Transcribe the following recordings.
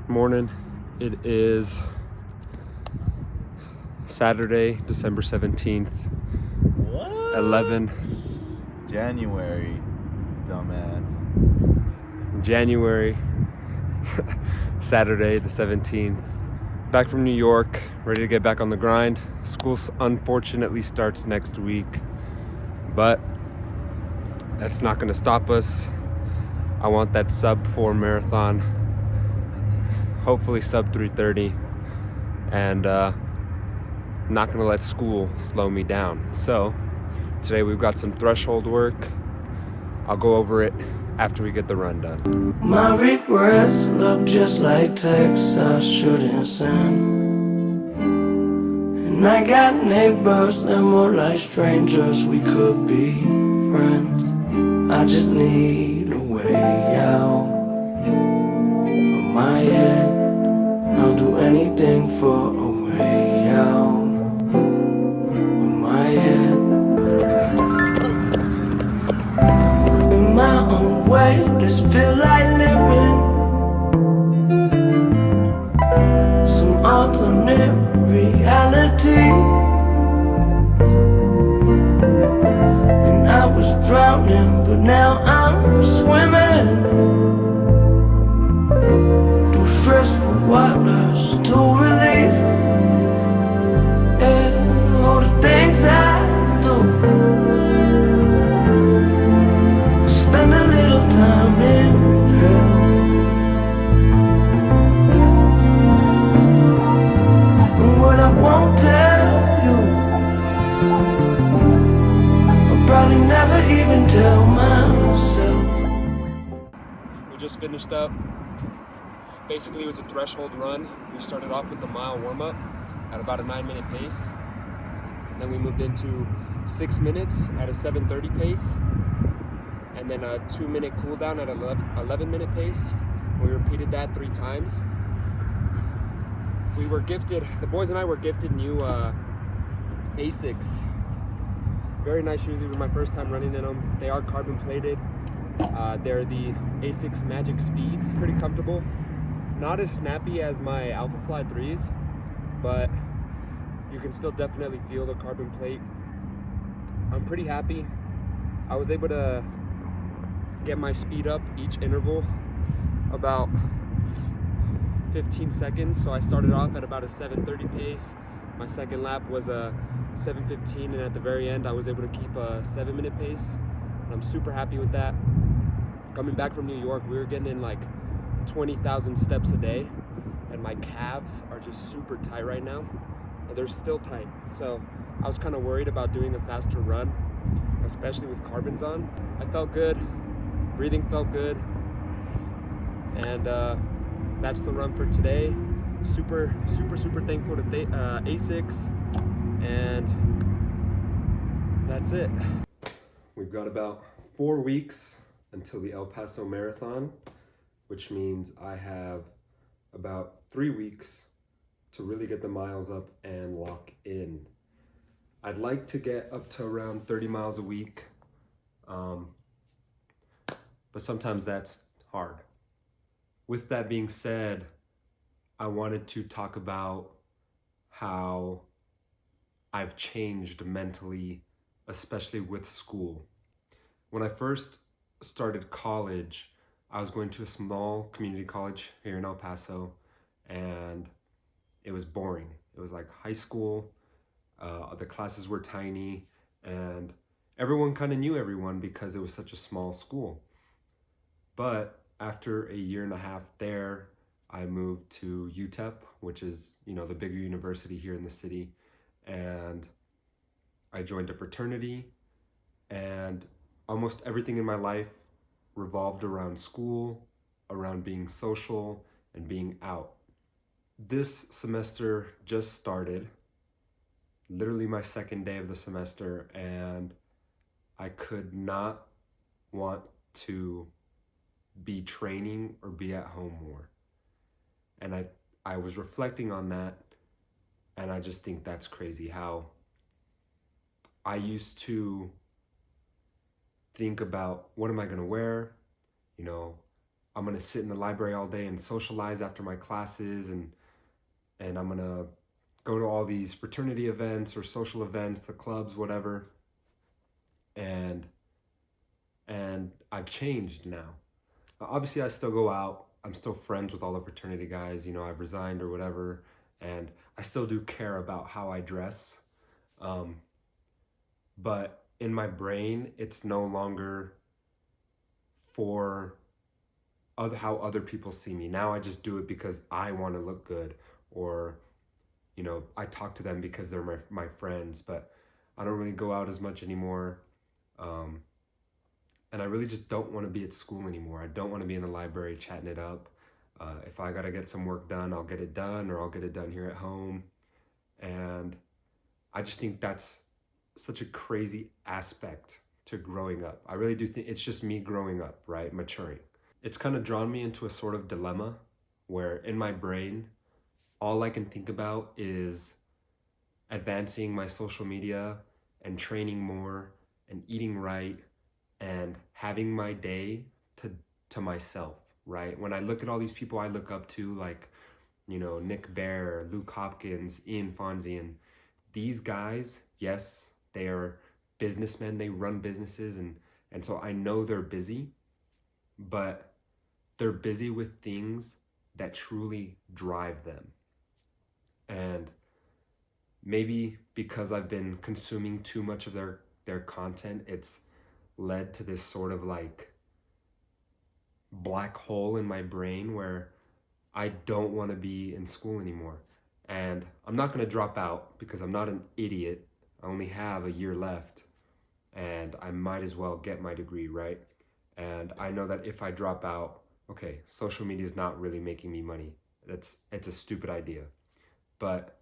Morning. It is Saturday, December 17th, What? 11 January, dumbass. January, Saturday the 17th. Back from New York, ready to get back on the grind. School unfortunately starts next week, but that's not going to stop us. I want that sub 4 marathon, hopefully sub 3:30, and not going to let school slow me down. So today we've got some threshold work. I'll go over it after we get the run done. My regrets look just like texts I shouldn't send. And I got neighbors, they're more like strangers, we could be friends. I just need a way out of my head. I'll do anything for a way out of my head. In my own way, this feel like living some alternate reality. And I was drowning, but now I'm swimming through stressful waters to relieve, yeah, all the things I do. Spend a little time in hell. And what I won't tell you, I'll probably never even tell myself. We just finished up. Basically, it was a threshold run. We started off with the mile warm-up at about a 9-minute pace. And then we moved into 6 minutes at a 7:30 pace. And then a 2-minute cool down at 11-minute pace. We repeated that 3 times. We were gifted, the boys and I were gifted new Asics. Very nice shoes. These were my first time running in them. They are carbon plated. They're the Asics Magic Speeds. Pretty comfortable. Not as snappy as my Alpha Fly 3s, but you can still definitely feel the carbon plate. I'm pretty happy. I was able to get my speed up each interval about 15 seconds. So I started off at about a 7:30 pace. My second lap was a 7:15, and at the very end I was able to keep a 7-minute pace. And I'm super happy with that. Coming back from New York, we were getting in like 20,000 steps a day, and my calves are just super tight right now, and they're still tight. So I was kind of worried about doing a faster run, especially with carbons on. I felt good, breathing felt good, and that's the run for today. Super thankful to Asics, and that's it. We've got about 4 weeks until the El Paso Marathon, which means I have about 3 weeks to really get the miles up and lock in. I'd like to get up to around 30 miles a week, but sometimes that's hard. With that being said, I wanted to talk about how I've changed mentally, especially with school. When I first started college, I was going to a small community college here in El Paso, and it was boring. It was like high school. The classes were tiny, and everyone kind of knew everyone because it was such a small school. But after a year and a half there, I moved to UTEP, which is, the bigger university here in the city, and I joined a fraternity, and almost everything in my life revolved around school, around being social, and being out. This semester just started, literally my second day of the semester, and I could not want to be training or be at home more. And I was reflecting on that, and I just think that's crazy how I used to think about what am I going to wear, I'm gonna sit in the library all day and socialize after my classes, and I'm gonna go to all these fraternity events or social events, the clubs, whatever. And I've changed now. Obviously, I still go out. I'm still friends with all the fraternity guys. You know, I've resigned or whatever, and I still do care about how I dress. But in my brain, it's no longer for how other people see me. Now I just do it because I want to look good, or, you know, I talk to them because they're my friends, but I don't really go out as much anymore. And I really just don't want to be at school anymore. I don't want to be in the library chatting it up. If I got to get some work done, I'll get it done, or I'll get it done here at home. And I just think that's such a crazy aspect to growing up. I really do think it's just me growing up, right? Maturing. It's kind of drawn me into a sort of dilemma where in my brain, all I can think about is advancing my social media and training more and eating right and having my day to myself, right? When I look at all these people I look up to, like, you know, Nick Bare, Luke Hopkins, Ian Fonzie, and these guys, yes, they are businessmen, they run businesses, and so I know they're busy, but they're busy with things that truly drive them. And maybe because I've been consuming too much of their content, it's led to this sort of like black hole in my brain where I don't want to be in school anymore. And I'm not going to drop out because I'm not an idiot. I only have a year left and I might as well get my degree, right? And I know that if I drop out, okay, social media is not really making me money. It's a stupid idea. But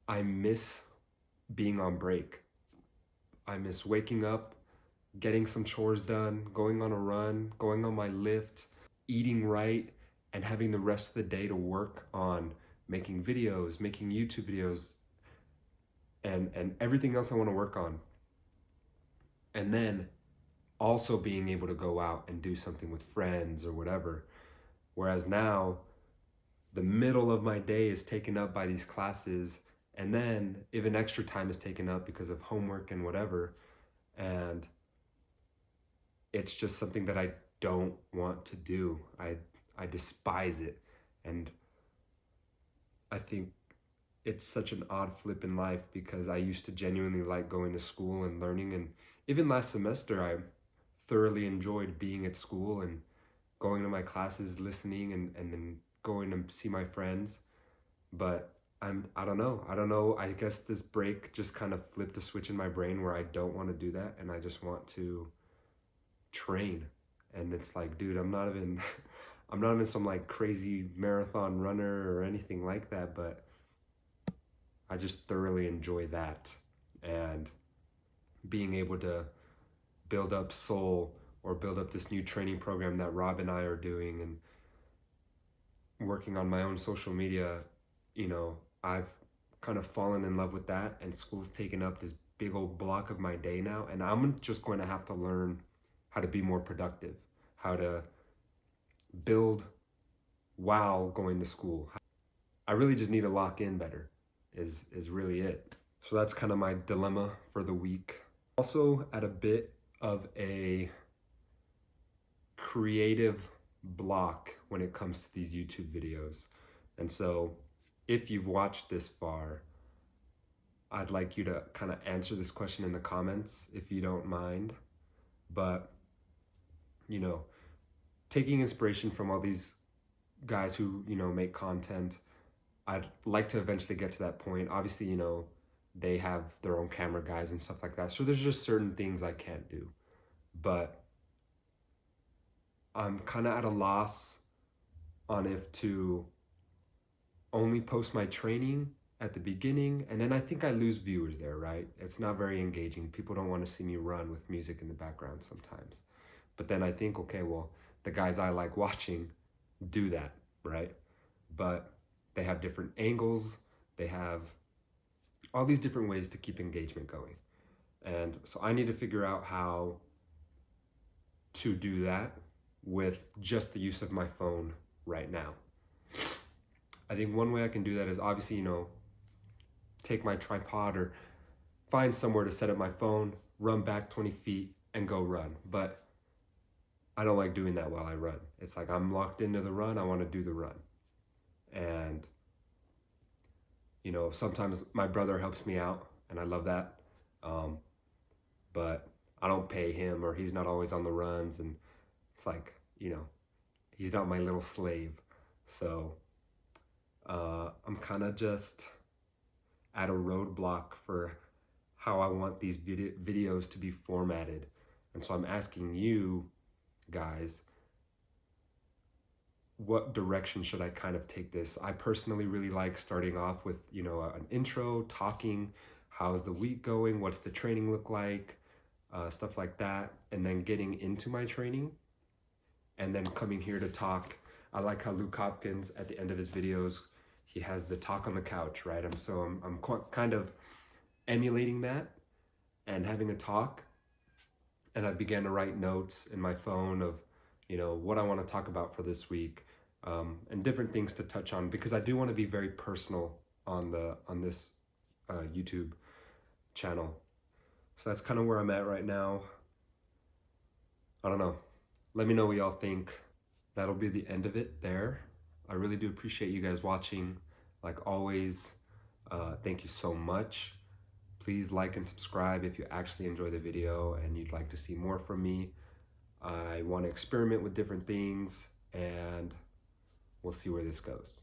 I miss being on break. I miss waking up, getting some chores done, going on a run, going on my lift, eating right, and having the rest of the day to work on making videos, making YouTube videos, and everything else I want to work on. And then also being able to go out and do something with friends or whatever. Whereas now, the middle of my day is taken up by these classes, and then even extra time is taken up because of homework and whatever. And it's just something that I don't want to do. I despise it. And I think it's such an odd flip in life because I used to genuinely like going to school and learning. And even last semester, I thoroughly enjoyed being at school and going to my classes, listening, and then going to see my friends. But I don't know. I guess this break just kind of flipped a switch in my brain where I don't want to do that. And I just want to train. And it's like, dude, I'm not even some like crazy marathon runner or anything like that, but I just thoroughly enjoy that. And being able to build up Soul or build up this new training program that Rob and I are doing, and working on my own social media, you know, I've kind of fallen in love with that, and school's taken up this big old block of my day now, and I'm just going to have to learn how to be more productive, how to build while going to school. I really just need to lock in better is really it. So that's kind of my dilemma for the week. Also at a bit of a creative block when it comes to these YouTube videos. And so if you've watched this far, I'd like you to kind of answer this question in the comments if you don't mind. But, you know, taking inspiration from all these guys who, you know, make content, I'd like to eventually get to that point. Obviously, you know, they have their own camera guys and stuff like that. So there's just certain things I can't do. But I'm kind of at a loss on if to only post my training at the beginning, and then I think I lose viewers there, right? It's not very engaging. People don't want to see me run with music in the background sometimes. But then I think, okay, well, the guys I like watching do that, right? But they have different angles. They have all these different ways to keep engagement going. And so I need to figure out how to do that with just the use of my phone right now. I think one way I can do that is obviously, you know, take my tripod or find somewhere to set up my phone, run back 20 feet and go run. But I don't like doing that while I run. It's like I'm locked into the run, I want to do the run. And, you know, sometimes my brother helps me out and I love that. But I don't pay him, or he's not always on the runs, and it's like, you know, he's not my little slave. So I'm kind of just at a roadblock for how I want these videos to be formatted. And so I'm asking you guys, what direction should I kind of take this? I personally really like starting off with, you know, an intro, talking, how's the week going, what's the training look like, stuff like that, and then getting into my training, and then coming here to talk. I like how Luke Hopkins, at the end of his videos, he has the talk on the couch, right? I'm kind of emulating that and having a talk, and I began to write notes in my phone of, you know, what I want to talk about for this week, and different things to touch on, because I do want to be very personal on this YouTube channel. So that's kind of where I'm at right now. I don't know. Let me know what y'all think. That'll be the end of it there. I really do appreciate you guys watching. Like always, thank you so much. Please like and subscribe if you actually enjoy the video and you'd like to see more from me. I want to experiment with different things, and we'll see where this goes.